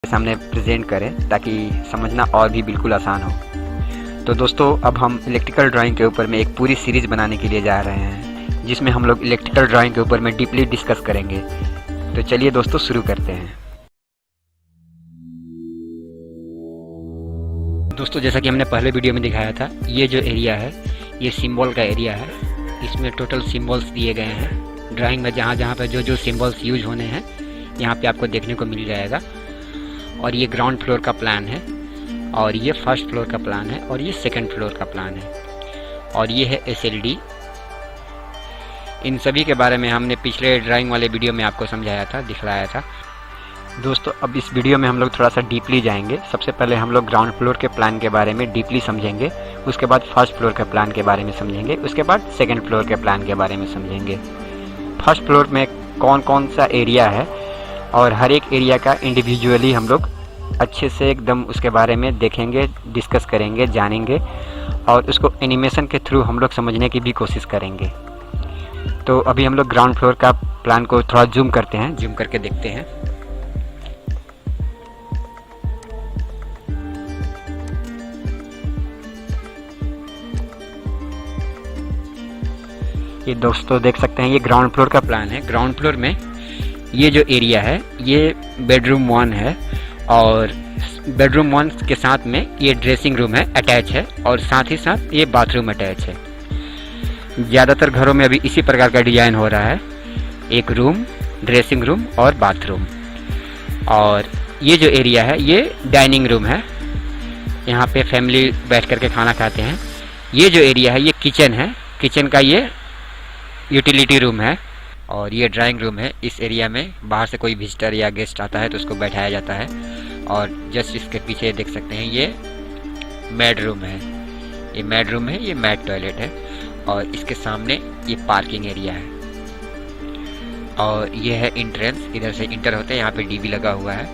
सामने प्रेजेंट करें ताकि समझना और भी बिल्कुल आसान हो। तो दोस्तों अब हम इलेक्ट्रिकल ड्राइंग के ऊपर में एक पूरी सीरीज़ बनाने के लिए जा रहे हैं, जिसमें हम लोग इलेक्ट्रिकल ड्राइंग के ऊपर में डीपली डिस्कस करेंगे। तो चलिए दोस्तों शुरू करते हैं। दोस्तों जैसा कि हमने पहले वीडियो में दिखाया था, ये जो एरिया है ये सिंबल का एरिया है। इसमें टोटल सिंबल्स दिए गए हैं। ड्राइंग में जहाँ जहाँ पे जो जो सिंबल्स यूज होने हैं यहाँ पे आपको देखने को मिल जाएगा। और ये ग्राउंड फ्लोर का प्लान है, और ये फर्स्ट फ्लोर का प्लान है, और ये सेकंड फ्लोर का प्लान है, और ये है SLD। इन सभी के बारे में हमने पिछले ड्राइंग वाले वीडियो में आपको समझाया था, दिखलाया था। दोस्तों अब इस वीडियो में हम लोग थोड़ा सा डीपली जाएंगे। सबसे पहले हम लोग ग्राउंड फ्लोर के प्लान के बारे में डीपली समझेंगे, उसके बाद फर्स्ट फ्लोर के प्लान के बारे में समझेंगे, उसके बाद सेकंड फ्लोर के प्लान के बारे में समझेंगे। फर्स्ट फ्लोर में कौन कौन सा एरिया है और हर एक एरिया का इंडिविजुअली हम लोग अच्छे से एकदम उसके बारे में देखेंगे, डिस्कस करेंगे, जानेंगे, और उसको एनिमेशन के थ्रू हम लोग समझने की भी कोशिश करेंगे। तो अभी हम लोग ग्राउंड फ्लोर का प्लान को थोड़ा जूम करते हैं, जूम करके देखते हैं। ये दोस्तों देख सकते हैं ये ग्राउंड फ्लोर का प्लान है। ग्राउंड फ्लोर में ये जो एरिया है ये बेडरूम 1 है, और बेडरूम 1 के साथ में ये ड्रेसिंग रूम है, अटैच है, और साथ ही साथ ये बाथरूम अटैच है। ज़्यादातर घरों में अभी इसी प्रकार का डिज़ाइन हो रहा है, एक रूम, ड्रेसिंग रूम और बाथरूम। और ये जो एरिया है ये डाइनिंग रूम है, यहाँ पे फैमिली बैठ करके खाना खाते हैं। ये जो एरिया है ये किचन है, किचन का ये यूटिलिटी रूम है, और ये ड्राइंग रूम है। इस एरिया में बाहर से कोई विजिटर या गेस्ट आता है तो उसको बैठाया जाता है। और जस्ट इसके पीछे देख सकते हैं ये मैड रूम है, ये मैड रूम है, ये मैड टॉयलेट है, और इसके सामने ये पार्किंग एरिया है, और ये है इंट्रेंस। इधर से इंटर होते हैं, यहाँ पे DB लगा हुआ है,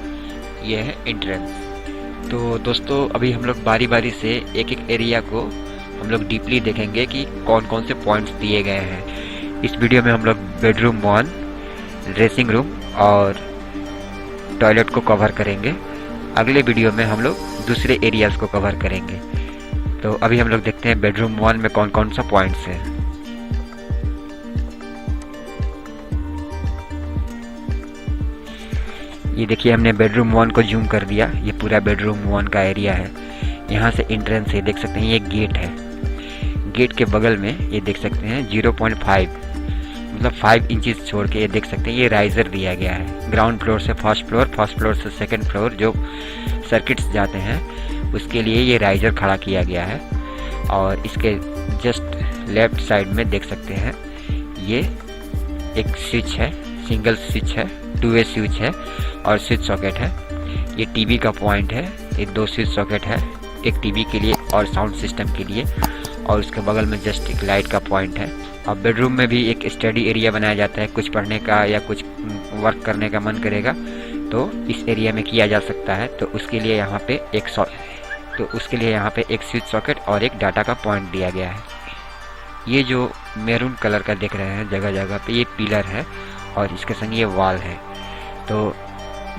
ये है इंट्रेंस। तो दोस्तों अभी हम लोग बारी बारी से एक एक एरिया को हम लोग डीपली देखेंगे कि कौन कौन से पॉइंट्स दिए गए हैं। इस वीडियो में हम लोग बेडरूम 1, ड्रेसिंग रूम और टॉयलेट को कवर करेंगे। अगले वीडियो में हम लोग दूसरे एरियाज़ को कवर करेंगे। तो अभी हम लोग देखते हैं बेडरूम 1 में कौन कौन सा पॉइंट्स है। ये देखिए हमने बेडरूम 1 को जूम कर दिया, ये पूरा बेडरूम 1 का एरिया है। यहाँ से एंट्रेंस है, देख सकते हैं ये गेट है। गेट के बगल में ये देख सकते हैं 0.5 मतलब 5 इंचेस छोड़ के ये देख सकते हैं ये राइजर दिया गया है। ग्राउंड फ्लोर से फर्स्ट फ्लोर, फर्स्ट फ्लोर से सेकंड फ्लोर जो सर्किट्स जाते हैं उसके लिए ये राइजर खड़ा किया गया है। और इसके जस्ट लेफ्ट साइड में देख सकते हैं ये एक स्विच है, सिंगल स्विच है, 2 वे स्विच है और स्विच सॉकेट है। ये टीवी का पॉइंट है, ये 2 स्विच सॉकेट है, एक टीवी के लिए और साउंड सिस्टम के लिए, और उसके बगल में जस्ट एक लाइट का पॉइंट है। और बेडरूम में भी एक स्टडी एरिया बनाया जाता है, कुछ पढ़ने का या कुछ वर्क करने का मन करेगा तो इस एरिया में किया जा सकता है। तो उसके लिए यहाँ पे एक स्विच सॉकेट और एक डाटा का पॉइंट दिया गया है। ये जो मैरून कलर का देख रहे हैं जगह जगह पे ये पिलर है, और इसके संग ये वॉल है। तो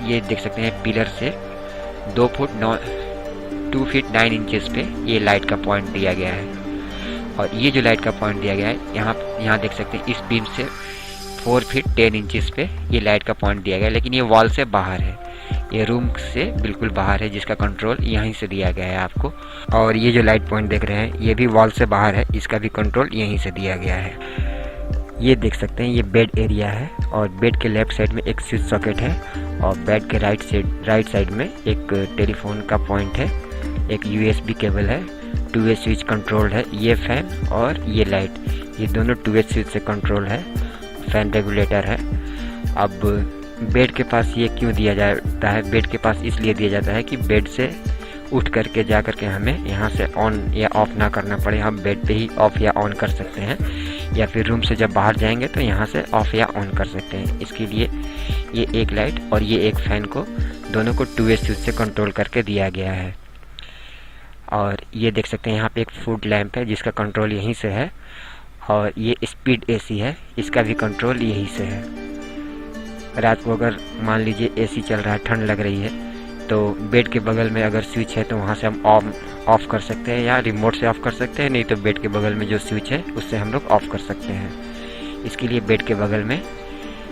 ये देख सकते हैं पिलर से 2 फीट 9 इंचेस पे ये लाइट का पॉइंट दिया गया है। और ये जो लाइट का पॉइंट दिया गया है यहाँ देख सकते हैं इस बीम से 4 फीट 10 इंचेस पे ये लाइट का पॉइंट दिया गया है, लेकिन ये वॉल से बाहर है, ये रूम से बिल्कुल बाहर है, जिसका कंट्रोल यहीं से दिया गया है आपको। और ये जो लाइट पॉइंट देख रहे हैं ये भी वॉल से बाहर है, इसका भी कंट्रोल यहीं से दिया गया है। ये देख सकते हैं ये बेड एरिया है, और बेड के लेफ्ट साइड में एक स्विच सॉकेट है, और बेड के राइट साइड में एक टेलीफोन का पॉइंट है, एक USB केबल है, 2 वे स्विच कंट्रोल है। ये फैन और ये लाइट ये दोनों 2 वे स्विच से कंट्रोल है, फैन रेगुलेटर है। अब बेड के पास ये क्यों दिया जाता है? बेड के पास इसलिए दिया जाता है कि बेड से उठ करके जा करके हमें यहाँ से ऑन या ऑफ़ ना करना पड़े, हम बेड पे ही ऑफ़ या ऑन कर सकते हैं, या फिर रूम से जब बाहर जाएंगे तो यहाँ से ऑफ़ या ऑन कर सकते हैं। इसके लिए ये एक लाइट और ये एक फ़ैन को दोनों को 2 वे स्विच से कंट्रोल करके दिया गया है। और ये देख सकते हैं यहाँ पे एक फुट लैंप है जिसका कंट्रोल यहीं से है, और ये स्पीड AC है, इसका भी कंट्रोल यहीं से है। रात को अगर मान लीजिए AC चल रहा है, ठंड लग रही है, तो बेड के बगल में अगर स्विच है तो वहाँ से हम ऑफ कर सकते हैं या रिमोट से ऑफ कर सकते हैं, नहीं तो बेड के बगल में जो स्विच है उससे हम लोग ऑफ कर सकते हैं। इसके लिए बेड के बगल में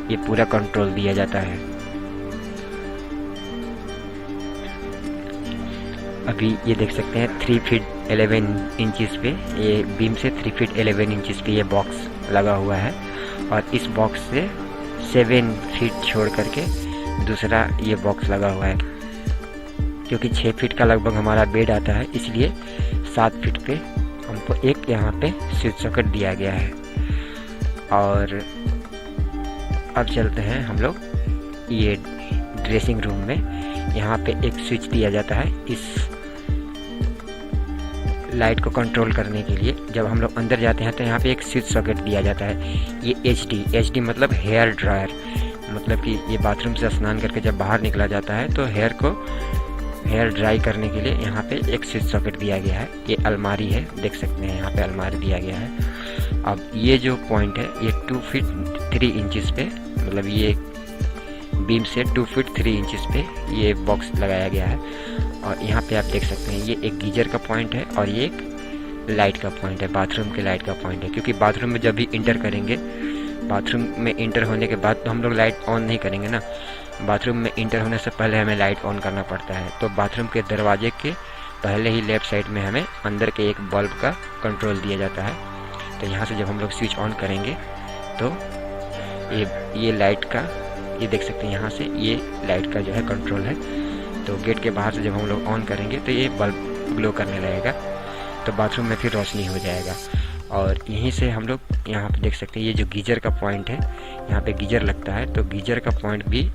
ये पूरा कंट्रोल दिया जाता है। अभी ये देख सकते हैं 3 फीट 11 इंचेस पे, ये बीम से 3 फीट 11 इंचेस पे ये बॉक्स लगा हुआ है और इस बॉक्स से 7 फीट छोड़ करके दूसरा ये बॉक्स लगा हुआ है। क्योंकि 6 फीट का लगभग हमारा बेड आता है, इसलिए 7 फीट पे हमको एक यहाँ पे स्विच सॉकेट दिया गया है। और अब चलते हैं हम लोग ये ड्रेसिंग रूम में। यहाँ पे एक स्विच दिया जाता है इस लाइट को कंट्रोल करने के लिए। जब हम लोग अंदर जाते हैं तो यहाँ पे एक स्विच सॉकेट दिया जाता है। ये HD मतलब हेयर ड्रायर, मतलब कि ये बाथरूम से स्नान करके जब बाहर निकला जाता है तो हेयर ड्राई करने के लिए यहाँ पे एक स्विच सॉकेट दिया गया है। ये अलमारी है, देख सकते हैं यहाँ पे अलमारी दिया गया है। अब ये जो पॉइंट है ये 2 फीट 3 इंचेस पे, मतलब ये बीम से 2 फीट 3 इंचेस पे ये बॉक्स लगाया गया है। और यहाँ पे आप देख सकते हैं ये एक गीजर का पॉइंट है और ये एक लाइट का पॉइंट है, बाथरूम के लाइट का पॉइंट है। क्योंकि बाथरूम में जब भी इंटर करेंगे, बाथरूम में इंटर होने के बाद तो हम लोग लाइट ऑन नहीं करेंगे ना, बाथरूम में इंटर होने से पहले हमें लाइट ऑन करना पड़ता है। तो बाथरूम के दरवाजे के पहले ही लेफ़्ट साइड में हमें अंदर के एक बल्ब का कंट्रोल दिया जाता है। तो यहाँ से जब हम लोग स्विच ऑन करेंगे तो ये लाइट का, ये देख सकते हैं यहाँ से ये लाइट का जो है कंट्रोल है। तो गेट के बाहर से जब हम लोग ऑन करेंगे तो ये बल्ब ग्लो करने लगेगा, तो बाथरूम में फिर रोशनी हो जाएगा। और यहीं से हम लोग यहाँ पे देख सकते हैं ये जो गीजर का पॉइंट है, यहाँ पे गीजर लगता है, तो गीजर का पॉइंट भी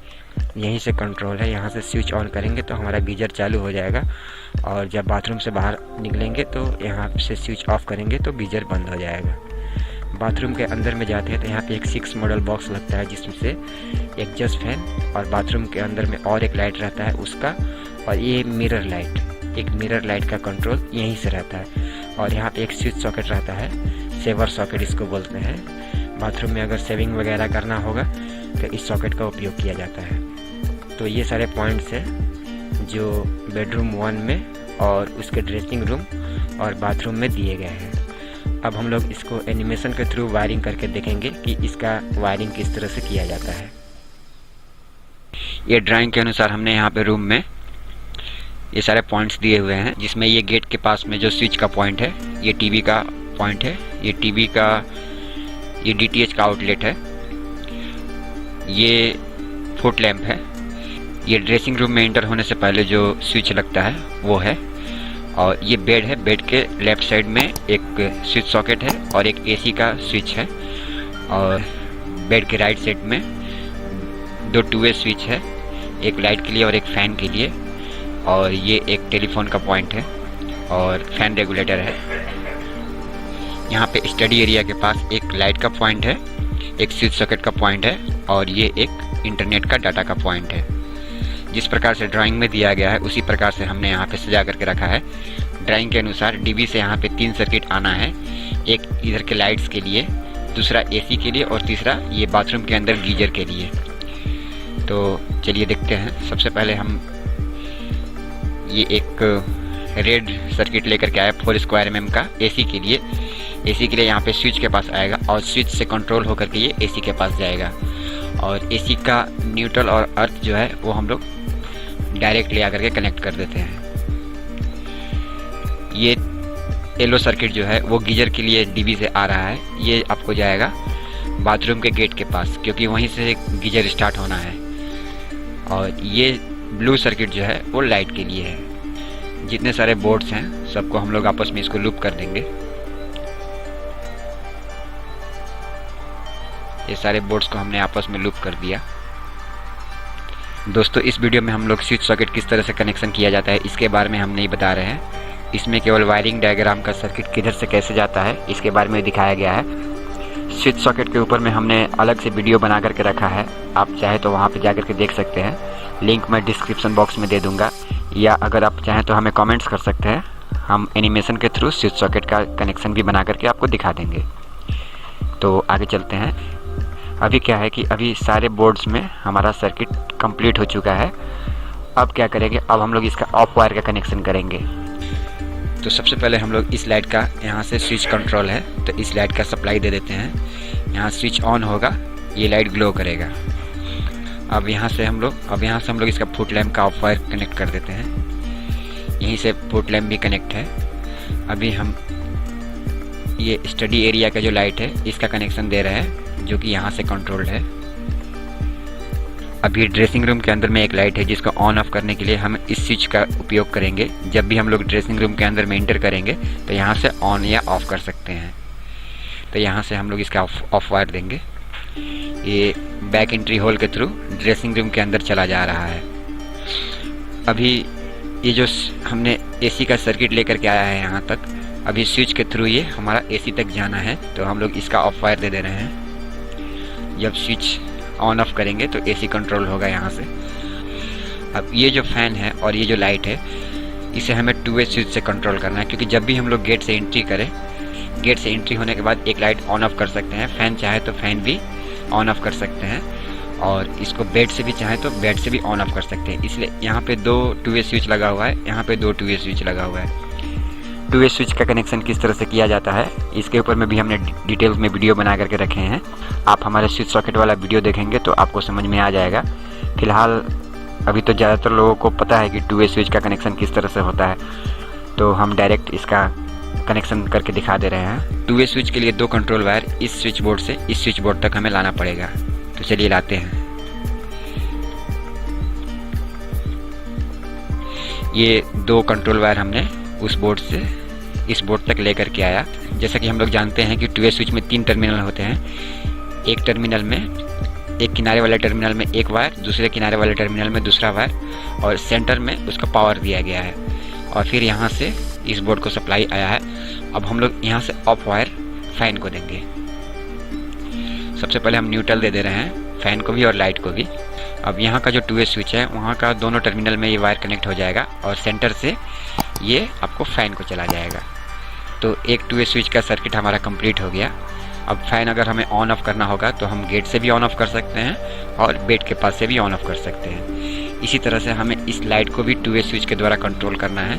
यहीं से कंट्रोल है। यहाँ से स्विच ऑन करेंगे तो हमारा गीजर चालू हो जाएगा और जब बाथरूम से बाहर निकलेंगे तो यहाँ से स्विच ऑफ करेंगे तो गीजर बंद हो जाएगा। बाथरूम के अंदर में जाते हैं तो यहाँ पे एक 6 मॉडल बॉक्स लगता है, जिसमें से एक एग्जॉस्ट फैन और बाथरूम के अंदर में और एक लाइट रहता है उसका, और ये मिरर लाइट, एक मिरर लाइट का कंट्रोल यहीं से रहता है। और यहाँ पे एक स्विच सॉकेट रहता है, सेवर सॉकेट इसको बोलते हैं। बाथरूम में अगर सेविंग वगैरह करना होगा तो इस सॉकेट का उपयोग किया जाता है। तो ये सारे पॉइंट्स हैं जो बेडरूम 1 में और उसके ड्रेसिंग रूम और बाथरूम में दिए गए हैं। अब हम लोग इसको एनिमेशन के थ्रू वायरिंग करके देखेंगे कि इसका वायरिंग किस तरह से किया जाता है। ये ड्राइंग के अनुसार हमने यहाँ पे रूम में ये सारे पॉइंट्स दिए हुए हैं, जिसमें ये गेट के पास में जो स्विच का पॉइंट है, ये टीवी का पॉइंट है, ये टीवी का, ये DTH का आउटलेट है, ये फुट लैंप है, ये ड्रेसिंग रूम में एंटर होने से पहले जो स्विच लगता है वो है, और ये बेड है, बेड के लेफ्ट साइड में एक स्विच सॉकेट है और एक AC का स्विच है, और बेड के राइट साइड में 2 2-वे स्विच है, एक लाइट के लिए और एक फ़ैन के लिए, और ये एक टेलीफोन का पॉइंट है और फैन रेगुलेटर है। यहाँ पे स्टडी एरिया के पास एक लाइट का पॉइंट है, एक स्विच सॉकेट का पॉइंट है और ये एक इंटरनेट का डाटा का पॉइंट है। जिस प्रकार से ड्राइंग में दिया गया है उसी प्रकार से हमने यहाँ पे सजा करके रखा है। ड्राइंग के अनुसार DB से यहाँ पे 3 सर्किट आना है, एक इधर के लाइट्स के लिए, दूसरा AC के लिए और तीसरा ये बाथरूम के अंदर गीजर के लिए। तो चलिए देखते हैं। सबसे पहले हम ये एक रेड सर्किट लेकर के आए 4 स्क्वायर mm का AC के लिए। AC के लिए यहाँ पे स्विच के पास आएगा और स्विच से कंट्रोल होकर के ये AC के पास जाएगा, और AC का न्यूट्रल और अर्थ जो है वो हम लोग डायरेक्ट ले आकर के कनेक्ट कर देते हैं। ये येलो सर्किट जो है वो गीजर के लिए DB से आ रहा है, ये आपको जाएगा बाथरूम के गेट के पास, क्योंकि वहीं से गीजर स्टार्ट होना है। और ये ब्लू सर्किट जो है वो लाइट के लिए है। जितने सारे बोर्ड्स हैं सबको हम लोग आपस में इसको लूप कर देंगे। ये सारे बोर्ड्स को हमने आपस में लूप कर दिया। दोस्तों, इस वीडियो में हम लोग स्विच सॉकेट किस तरह से कनेक्शन किया जाता है इसके बारे में हम नहीं बता रहे हैं। इसमें केवल वायरिंग डायग्राम का सर्किट किधर से कैसे जाता है इसके बारे में दिखाया गया है। स्विच सॉकेट के ऊपर में हमने अलग से वीडियो बना करके रखा है, आप चाहे तो वहाँ पे जा करके देख सकते हैं। लिंक मैं डिस्क्रिप्शन बॉक्स में दे दूंगा, या अगर आप चाहें तो हमें कमेंट्स कर सकते हैं, हम एनिमेशन के थ्रू स्विच सॉकेट का कनेक्शन भी बना करके आपको दिखा देंगे। तो आगे चलते हैं। अभी क्या है कि अभी सारे बोर्ड्स में हमारा सर्किट कंप्लीट हो चुका है। अब क्या करेंगे, अब हम लोग इसका ऑफ वायर का कनेक्शन करेंगे। तो सबसे पहले हम लोग इस लाइट का, यहाँ से स्विच कंट्रोल है तो इस लाइट का सप्लाई दे देते हैं। यहाँ स्विच ऑन होगा, ये लाइट ग्लो करेगा। अब यहाँ से हम लोग इसका फुट लैम्प का ऑफ वायर कनेक्ट कर देते हैं। यहीं से फुट लैम्प भी कनेक्ट है। अभी हम ये स्टडी एरिया का जो लाइट है इसका कनेक्शन दे रहे हैं, जो कि यहाँ से कंट्रोल्ड है। अभी ड्रेसिंग रूम के अंदर में एक लाइट है जिसको ऑन ऑफ करने के लिए हम इस स्विच का उपयोग करेंगे। जब भी हम लोग ड्रेसिंग रूम के अंदर में एंटर करेंगे तो यहाँ से ऑन या ऑफ कर सकते हैं। तो यहाँ से हम लोग इसका ऑफ वायर देंगे। ये बैक एंट्री होल के थ्रू ड्रेसिंग रूम के अंदर चला जा रहा है। अभी ये जो हमने एसी का सर्किट लेकर के आया है यहाँ तक, अभी स्विच के थ्रू ये हमारा एसी तक जाना है, तो हम लोग इसका ऑफ वायर दे रहे हैं। जब स्विच ऑन ऑफ करेंगे तो एसी कंट्रोल होगा यहाँ से। अब ये जो फैन है और ये जो लाइट है इसे हमें 2 वे स्विच से कंट्रोल करना है, क्योंकि जब भी हम लोग गेट से एंट्री करें, गेट से एंट्री होने के बाद एक लाइट ऑन ऑफ कर सकते हैं। फैन चाहे तो फैन भी ऑन ऑफ कर सकते हैं, और इसको बेड से भी चाहे तो बेड से भी ऑन ऑफ कर सकते हैं। इसलिए यहाँ पे 2 वे स्विच लगा हुआ है, यहाँ पे 2 वे स्विच लगा हुआ है। 2 वे स्विच का कनेक्शन किस तरह से किया जाता है इसके ऊपर में भी हमने डिटेल्स में वीडियो बना करके रखे हैं। आप हमारे स्विच सॉकेट वाला वीडियो देखेंगे तो आपको समझ में आ जाएगा। फिलहाल अभी तो ज़्यादातर लोगों को पता है कि 2 वे स्विच का कनेक्शन किस तरह से होता है, तो हम डायरेक्ट इसका कनेक्शन करके दिखा दे रहे हैं। 2 वे स्विच के लिए 2 कंट्रोल वायर इस स्विच बोर्ड से इस स्विच बोर्ड तक हमें लाना पड़ेगा। तो चलिए लाते हैं। ये 2 कंट्रोल वायर हमने उस बोर्ड से इस बोर्ड तक लेकर के आया। जैसा कि हम लोग जानते हैं कि 2 वे स्विच में 3 टर्मिनल होते हैं। एक टर्मिनल में, एक किनारे वाले टर्मिनल में एक वायर, दूसरे किनारे वाले टर्मिनल में दूसरा वायर, और सेंटर में उसका पावर दिया गया है। और फिर यहाँ से इस बोर्ड को सप्लाई आया है। अब हम लोग यहाँ से ऑफ वायर फैन को देंगे। सबसे पहले हम न्यूट्रल दे रहे हैं फैन को भी और लाइट को भी। अब यहाँ का जो 2 वे स्विच है वहाँ का दोनों टर्मिनल में ये वायर कनेक्ट हो जाएगा और सेंटर से ये आपको फैन को चला जाएगा। तो एक 2 वे स्विच का सर्किट हमारा कंप्लीट हो गया। अब फैन अगर हमें ऑन ऑफ करना होगा तो हम गेट से भी ऑन ऑफ कर सकते हैं और बेड के पास से भी ऑन ऑफ कर सकते हैं। इसी तरह से हमें इस लाइट को भी 2 वे स्विच के द्वारा कंट्रोल करना है।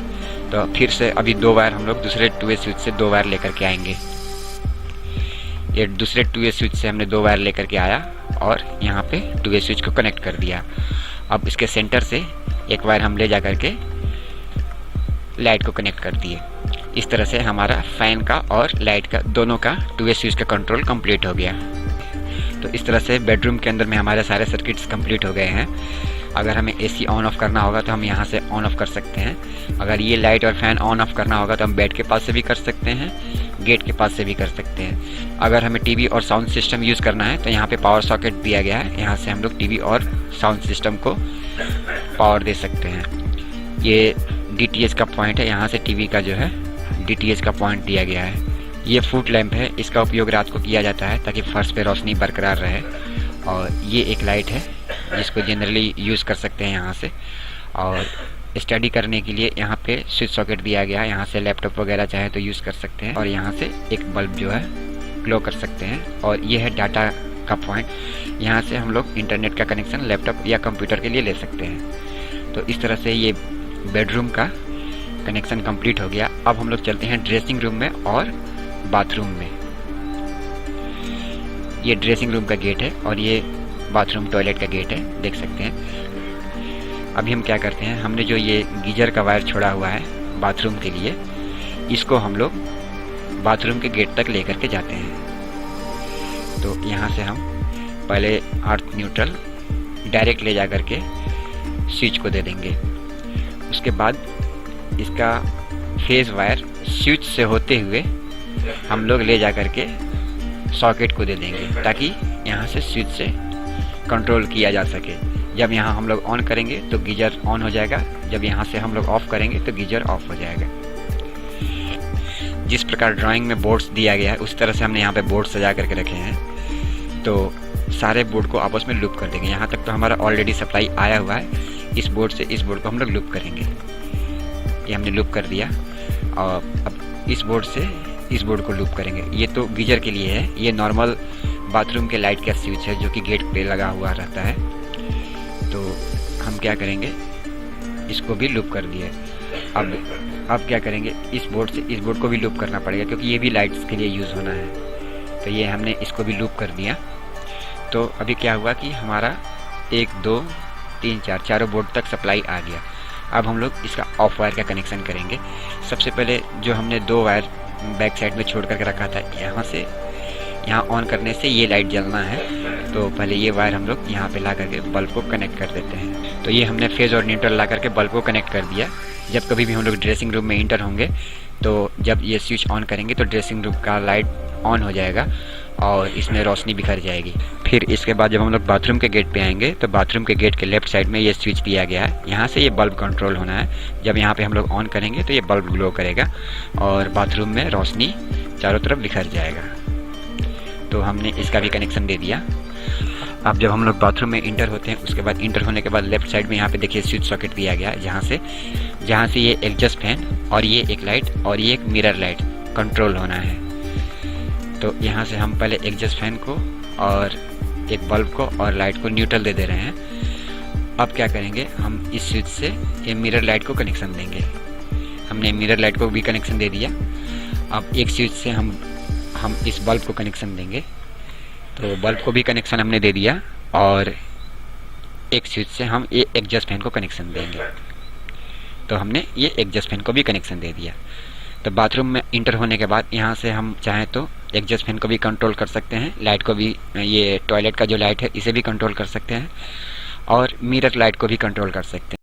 तो फिर से अभी 2 वायर हम लोग दूसरे 2 वे स्विच से 2 वायर लेकर के आएंगे। ये दूसरे 2 वे स्विच से हमने 2 वायर लेकर के आया और यहाँ पे 2 वे स्विच को कनेक्ट कर दिया। अब इसके सेंटर से एक वायर हम ले जा करके लाइट को कनेक्ट कर दिए। इस तरह से हमारा फैन का और लाइट का दोनों का 2 वे स्विच का कंट्रोल कंप्लीट हो गया। तो इस तरह से बेडरूम के अंदर में हमारे सारे सर्किट्स कंप्लीट हो गए हैं। अगर हमें एसी ऑन ऑफ करना होगा तो हम यहाँ से ऑन ऑफ कर सकते हैं। अगर ये लाइट और फैन ऑन ऑफ करना होगा तो हम बेड के पास से भी कर सकते हैं, गेट के पास से भी कर सकते हैं। अगर हमें टीवी और साउंड सिस्टम यूज़ करना है तो यहाँ पे पावर सॉकेट दिया गया है, यहाँ से हम लोग टीवी और साउंड सिस्टम को पावर दे सकते हैं। ये DTH का पॉइंट है, यहाँ से टीवी का जो है DTH का पॉइंट दिया गया है। ये फुट लैंप है, इसका उपयोग रात को किया जाता है ताकि फर्श पे रोशनी बरकरार रहे। और ये एक लाइट है जिसको जनरली यूज़ कर सकते हैं यहाँ से। और स्टडी करने के लिए यहाँ पे स्विच सॉकेट दिया गया है, यहाँ से लैपटॉप वगैरह चाहे तो यूज़ कर सकते हैं। और यहाँ से एक बल्ब जो है ग्लो कर सकते हैं। और ये है डाटा का पॉइंट, यहाँ से हम लोग इंटरनेट का कनेक्शन लैपटॉप या कंप्यूटर के लिए ले सकते हैं। तो इस तरह से ये बेडरूम का कनेक्शन कंप्लीट हो गया। अब हम लोग चलते हैं ड्रेसिंग रूम में और बाथरूम में। ये ड्रेसिंग रूम का गेट है और ये बाथरूम टॉयलेट का गेट है, देख सकते हैं। अभी हम क्या करते हैं, हमने जो ये गीजर का वायर छोड़ा हुआ है बाथरूम के लिए, इसको हम लोग बाथरूम के गेट तक लेकर के जाते हैं। तो यहाँ से हम पहले अर्थ न्यूट्रल डायरेक्ट ले जा कर के स्विच को दे देंगे। उसके बाद इसका फेज वायर स्विच से होते हुए हम लोग ले जा कर के सॉकेट को दे देंगे, ताकि यहाँ से स्विच से कंट्रोल किया जा सके। जब यहाँ हम लोग ऑन करेंगे तो गीजर ऑन हो जाएगा, जब यहाँ से हम लोग ऑफ करेंगे तो गीजर ऑफ हो जाएगा। जिस प्रकार ड्राइंग में बोर्ड्स दिया गया है उस तरह से हमने यहाँ पे बोर्ड सजा करके रखे हैं। तो सारे बोर्ड को आपस में लूप कर देंगे। यहाँ तक तो हमारा ऑलरेडी सप्लाई आया हुआ है। इस बोर्ड से इस बोर्ड को हम लोग लूप करेंगे। ये हमने लूप कर दिया और अब इस बोर्ड से इस बोर्ड को लूप करेंगे। ये तो गीजर के लिए है, ये नॉर्मल बाथरूम के लाइट का स्विच है जो कि गेट पे लगा हुआ रहता है। तो हम क्या करेंगे, इसको भी लूप कर दिया। अब क्या करेंगे, इस बोर्ड को भी लूप करना पड़ेगा क्योंकि ये भी लाइट्स के लिए यूज़ होना है। तो ये हमने इसको भी लूप कर दिया। तो अभी क्या हुआ कि हमारा 1 2 3 4 चारों बोर्ड तक सप्लाई आ गया। अब हम लोग इसका ऑफ वायर का कनेक्शन करेंगे। सबसे पहले जो हमने 2 वायर बैक साइड में छोड़ करके रखा था, यहाँ से यहाँ ऑन करने से ये लाइट जलना है, तो पहले ये वायर हम लोग यहाँ पे ला करके बल्ब को कनेक्ट कर देते हैं। तो ये हमने फेज और न्यूट्रल ला करके बल्ब को कनेक्ट कर दिया। जब कभी भी हम लोग ड्रेसिंग रूम में इंटर होंगे तो जब ये स्विच ऑन करेंगे तो ड्रेसिंग रूम का लाइट ऑन हो जाएगा और इसमें रोशनी बिखर जाएगी। फिर इसके बाद जब हम लोग बाथरूम के गेट पे आएंगे तो बाथरूम के गेट के लेफ्ट साइड में ये स्विच दिया गया है, यहाँ से ये बल्ब कंट्रोल होना है। जब यहाँ पे हम लोग ऑन करेंगे तो ये बल्ब ग्लो करेगा और बाथरूम में रोशनी चारों तरफ बिखर जाएगा। तो हमने इसका भी कनेक्शन दे दिया। अब जब हम लोग बाथरूम में इंटर होते हैं, उसके बाद इंटर होने के बाद लेफ्ट साइड में यहाँ पे देखिए स्विच सॉकेट दिया गया है, जहाँ से ये एग्जॉस्ट फैन और ये एक लाइट और ये एक मिरर लाइट कंट्रोल होना है। तो यहाँ से हम पहले एग्जॉस्ट फैन को और एक बल्ब को और लाइट को न्यूट्रल दे रहे हैं। अब क्या करेंगे, हम इस स्विच से ये मिरर लाइट को कनेक्शन देंगे। हमने मिरर लाइट को भी कनेक्शन दे दिया। अब एक स्विच से हम इस बल्ब को कनेक्शन देंगे। तो बल्ब को भी कनेक्शन हमने दे दिया और एक स्विच से हम ये एग्जॉस्ट फैन को कनेक्शन देंगे। तो हमने ये एग्जॉस्ट फैन को भी कनेक्शन दे दिया। तो बाथरूम में इंटर होने के बाद यहाँ से हम चाहें तो एग्जॉस्ट फैन को भी कंट्रोल कर सकते हैं, लाइट को भी, ये टॉयलेट का जो लाइट है इसे भी कंट्रोल कर सकते हैं और मिरर लाइट को भी कंट्रोल कर सकते हैं।